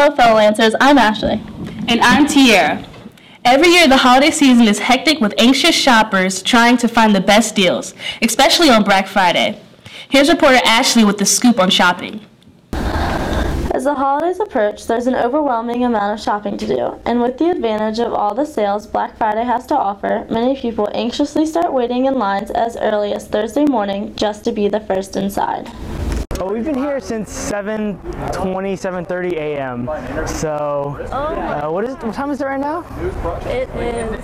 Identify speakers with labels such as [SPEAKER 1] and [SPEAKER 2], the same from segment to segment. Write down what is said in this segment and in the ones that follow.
[SPEAKER 1] Hello, fellow Lancers. I'm Ashley.
[SPEAKER 2] And I'm Tiara. Every year, the holiday season is hectic with anxious shoppers trying to find the best deals, especially on Black Friday. Here's reporter Ashley with the scoop on shopping.
[SPEAKER 1] As the holidays approach, there's an overwhelming amount of shopping to do, and with the advantage of all the sales Black Friday has to offer, many people anxiously start waiting in lines as early as Thursday morning just to be the first inside.
[SPEAKER 3] Well, we've been here since 7:20, 7:30 a.m. So, what time is it right now?
[SPEAKER 1] It is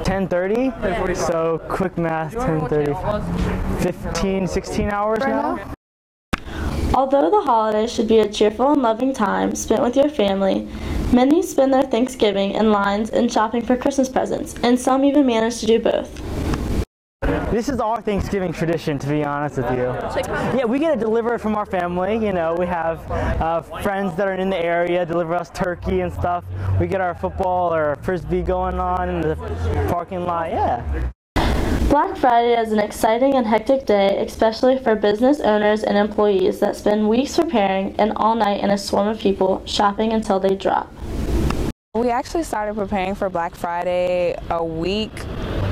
[SPEAKER 3] 10:30. So, quick math, 10:30, 15, 16 hours right now.
[SPEAKER 1] Although the holidays should be a cheerful and loving time spent with your family, many spend their Thanksgiving in lines and shopping for Christmas presents, and some even manage to do both.
[SPEAKER 3] This is our Thanksgiving tradition, to be honest with you. Yeah, we get it delivered from our family. You know, we have friends that are in the area deliver us turkey and stuff. We get our football or frisbee going on in the parking lot. Yeah.
[SPEAKER 1] Black Friday is an exciting and hectic day, especially for business owners and employees that spend weeks preparing and all night in a swarm of people shopping until they drop.
[SPEAKER 4] We actually started preparing for Black Friday a week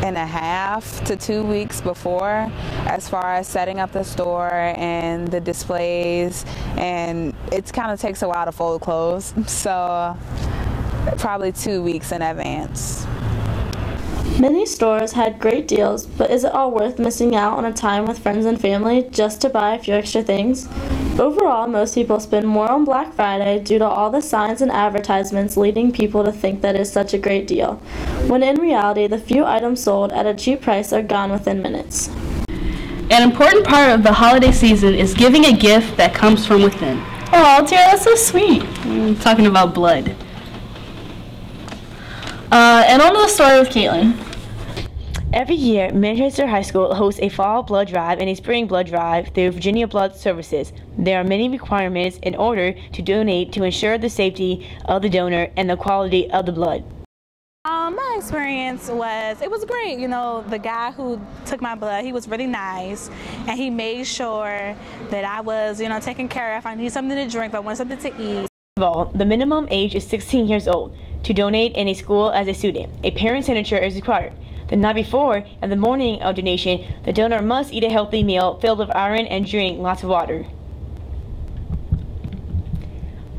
[SPEAKER 4] and a half to 2 weeks before, as far as setting up the store and the displays, and it kind of takes a while to fold clothes, so probably 2 weeks in advance.
[SPEAKER 1] Many stores had great deals, but is it all worth missing out on a time with friends and family just to buy a few extra things? Overall, most people spend more on Black Friday due to all the signs and advertisements leading people to think that it's such a great deal, when in reality, the few items sold at a cheap price are gone within minutes.
[SPEAKER 2] An important part of the holiday season is giving a gift that comes from within. Oh, Tiara, that's so sweet. Talking about blood. And on to the story with Caitlin.
[SPEAKER 5] Every year, Manchester High School hosts a fall blood drive and a spring blood drive through Virginia Blood Services. There are many requirements in order to donate to ensure the safety of the donor and the quality of the blood.
[SPEAKER 6] My experience was great. You know, the guy who took my blood, he was really nice, and he made sure that I was, taken care of. If I need something to drink, if I want something to eat.
[SPEAKER 5] First of all, the minimum age is 16 years old to donate in a school as a student. A parent's signature is required. The night before and the morning of donation, the donor must eat a healthy meal filled with iron and drink lots of water.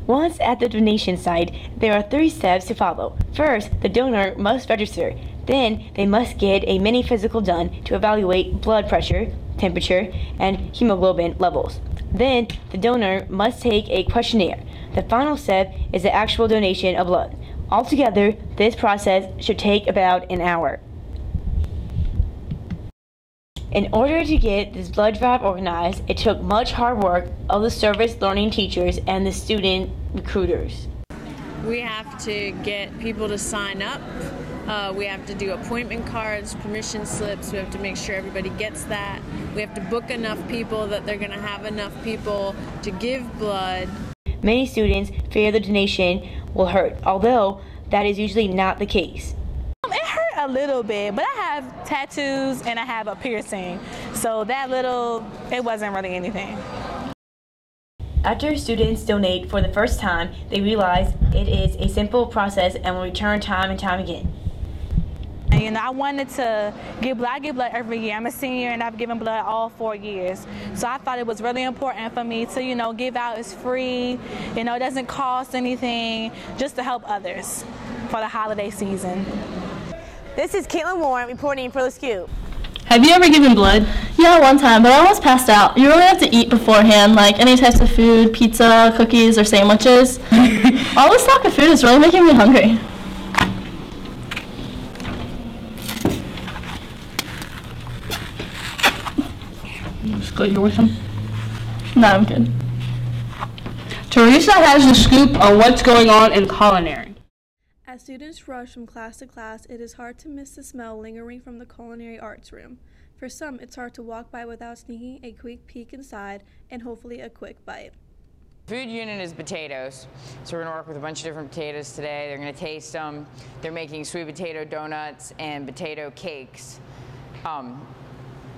[SPEAKER 5] Once at the donation site, there are 3 steps to follow. First, the donor must register. Then, they must get a mini physical done to evaluate blood pressure, temperature, and hemoglobin levels. Then, the donor must take a questionnaire. The final step is the actual donation of blood. Altogether, this process should take about an hour. In order to get this blood drive organized, it took much hard work of the service learning teachers and the student recruiters.
[SPEAKER 7] We have to get people to sign up. We have to do appointment cards, permission slips. We have to make sure everybody gets that. We have to book enough people that they're going to have enough people to give blood.
[SPEAKER 5] Many students fear the donation will hurt, although that is usually not the case.
[SPEAKER 6] It hurt a little bit, but I have tattoos and I have a piercing, so it wasn't really anything.
[SPEAKER 5] After students donate for the first time, they realize it is a simple process and will return time and time again.
[SPEAKER 6] And I wanted to give blood. I give blood every year. I'm a senior and I've given blood all 4 years. So I thought it was really important for me to, give out. It's free, it doesn't cost anything, just to help others for the holiday season.
[SPEAKER 8] This is Caitlin Warren reporting for The Scoop.
[SPEAKER 2] Have you ever given blood?
[SPEAKER 1] Yeah, one time, but I almost passed out. You really have to eat beforehand, like any types of food, pizza, cookies, or sandwiches. All this talk of food is really making me hungry.
[SPEAKER 2] You're with him?
[SPEAKER 1] No, I'm good.
[SPEAKER 2] Teresa has the scoop on what's going on in culinary.
[SPEAKER 9] As students rush from class to class, it is hard to miss the smell lingering from the culinary arts room. For some, it's hard to walk by without sneaking a quick peek inside and hopefully a quick bite.
[SPEAKER 10] Food unit is potatoes, so we're going to work with a bunch of different potatoes today. They're going to taste them. They're making sweet potato donuts and potato cakes.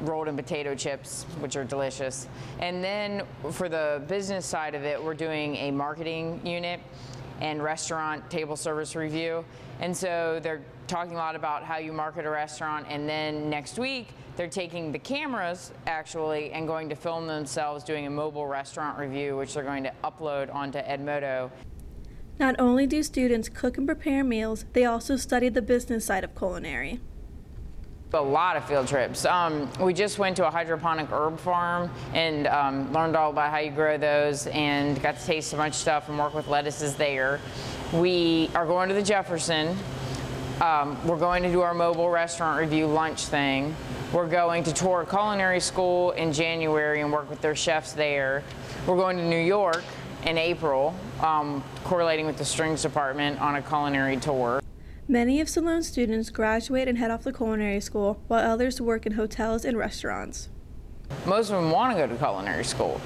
[SPEAKER 10] rolled in potato chips, which are delicious. And then for the business side of it, we're doing a marketing unit and restaurant table service review. And so they're talking a lot about how you market a restaurant, and then next week they're taking the cameras actually and going to film themselves doing a mobile restaurant review, which they're going to upload onto Edmodo.
[SPEAKER 9] Not only do students cook and prepare meals, they also study the business side of culinary.
[SPEAKER 10] A lot of field trips. We just went to a hydroponic herb farm and learned all about how you grow those and got to taste a bunch of stuff and work with lettuces there. We are going to the Jefferson. We're going to do our mobile restaurant review lunch thing. We're going to tour a culinary school in January and work with their chefs there. We're going to New York in April, correlating with the strings department on a culinary tour.
[SPEAKER 9] Many of Salone's students graduate and head off to culinary school, while others work in hotels and restaurants.
[SPEAKER 10] Most of them want to go to culinary school.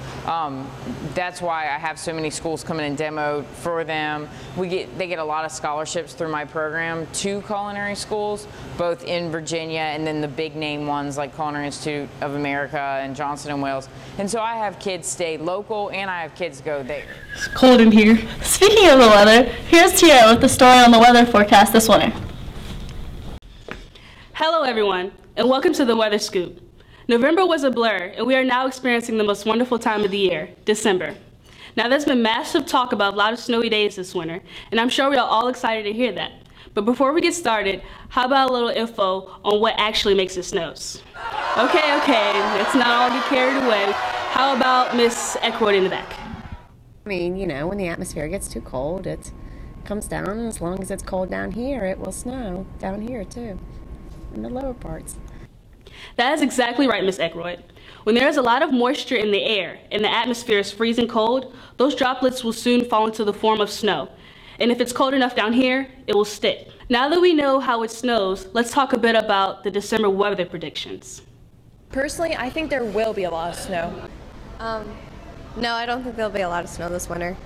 [SPEAKER 10] That's why I have so many schools coming and demo for them. They get a lot of scholarships through my program to culinary schools, both in Virginia and then the big name ones like Culinary Institute of America and Johnson & Wales. And so I have kids stay local and I have kids go there.
[SPEAKER 2] It's cold in here. Speaking of the weather, here's Tiara with the story on the weather forecast this winter.
[SPEAKER 11] Hello everyone, and welcome to the Weather Scoop. November was a blur, and we are now experiencing the most wonderful time of the year, December. Now there's been massive talk about a lot of snowy days this winter, and I'm sure we are all excited to hear that. But before we get started, how about a little info on what actually makes it snows? Okay, let's not all get carried away. How about Miss Eckroyd in the back?
[SPEAKER 12] I mean, you know, when the atmosphere gets too cold, it comes down, and as long as it's cold down here, it will snow down here too, in the lower parts.
[SPEAKER 11] That is exactly right, Miss Eckroyd. When there is a lot of moisture in the air and the atmosphere is freezing cold, those droplets will soon fall into the form of snow. And if it's cold enough down here, it will stick. Now that we know how it snows, let's talk a bit about the December weather predictions.
[SPEAKER 13] Personally, I think there will be a lot of snow.
[SPEAKER 14] No, I don't think there'll be a lot of snow this winter.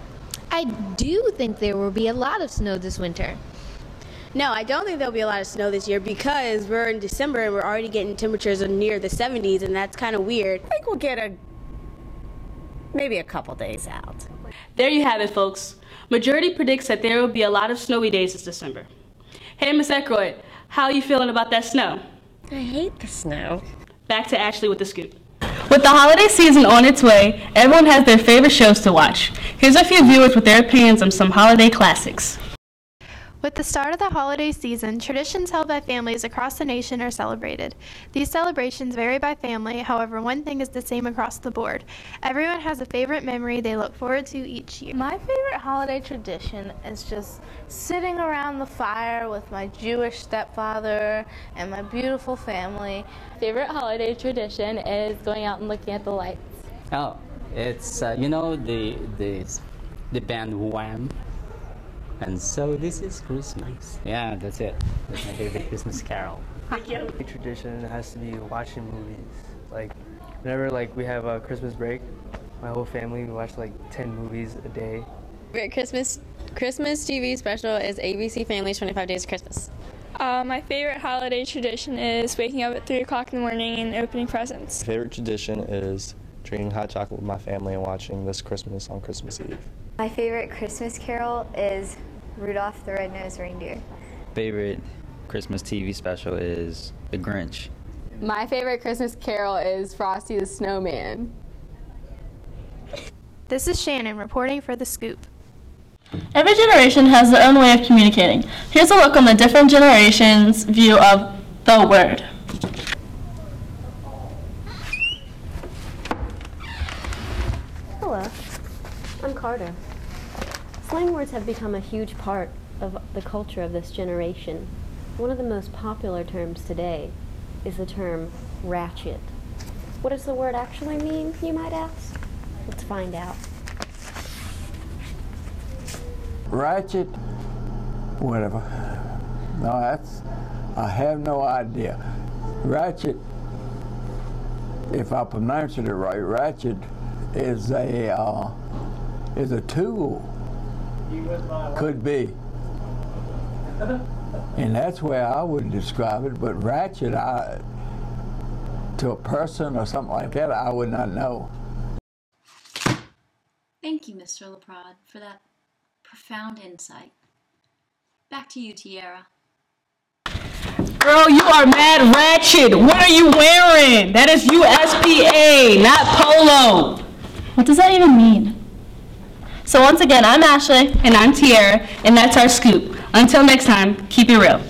[SPEAKER 15] I do think there will be a lot of snow this winter.
[SPEAKER 8] No, I don't think there'll be a lot of snow this year because we're in December and we're already getting temperatures near the 70s, and that's kind of weird.
[SPEAKER 12] I think we'll get maybe a couple days out.
[SPEAKER 11] There you have it, folks. Majority predicts that there will be a lot of snowy days this December. Hey, Miss Eckroyd, how are you feeling about that snow?
[SPEAKER 12] I hate the snow.
[SPEAKER 11] Back to Ashley with the scoop.
[SPEAKER 2] With the holiday season on its way, everyone has their favorite shows to watch. Here's a few viewers with their opinions on some holiday classics.
[SPEAKER 16] With the start of the holiday season, traditions held by families across the nation are celebrated. These celebrations vary by family, however, one thing is the same across the board. Everyone has a favorite memory they look forward to each year.
[SPEAKER 17] My favorite holiday tradition is just sitting around the fire with my Jewish stepfather and my beautiful family.
[SPEAKER 18] Favorite holiday tradition is going out and looking at the lights.
[SPEAKER 19] Oh, it's, you know, the band Wham. And so this is Christmas. Yeah, that's it. That's my favorite Christmas carol.
[SPEAKER 3] Thank you. The tradition has to be watching movies. Like, whenever we have a Christmas break, my whole family, we watch 10 movies a day.
[SPEAKER 18] Favorite Christmas TV special is ABC Family's 25 Days of Christmas.
[SPEAKER 20] My favorite holiday tradition is waking up at 3 o'clock in the morning and opening presents.
[SPEAKER 21] Favorite tradition is drinking hot chocolate with my family and watching This Christmas on Christmas Eve.
[SPEAKER 22] My favorite Christmas carol is Rudolph the Red-Nosed Reindeer.
[SPEAKER 23] Favorite Christmas TV special is The Grinch.
[SPEAKER 18] My favorite Christmas carol is Frosty the Snowman.
[SPEAKER 16] This is Shannon reporting for The Scoop.
[SPEAKER 1] Every generation has their own way of communicating. Here's a look on the different generations' view of the word.
[SPEAKER 24] Hello, I'm Carter. Slang words have become a huge part of the culture of this generation. One of the most popular terms today is the term ratchet. What does the word actually mean, you might ask? Let's find out.
[SPEAKER 25] Ratchet, whatever. No, I have no idea. Ratchet, if I pronounce it right, ratchet is a tool. Could be. And that's where I would describe it, but ratchet, to a person or something like that, I would not know.
[SPEAKER 4] Thank you, Mr. LaPrade, for that profound insight. Back to you, Tiara.
[SPEAKER 2] Girl, you are mad ratchet. What are you wearing? That is USPA, not polo.
[SPEAKER 1] What does that even mean? So once again, I'm Ashley.
[SPEAKER 2] And I'm Tiara, and that's our scoop. Until next time, keep it real.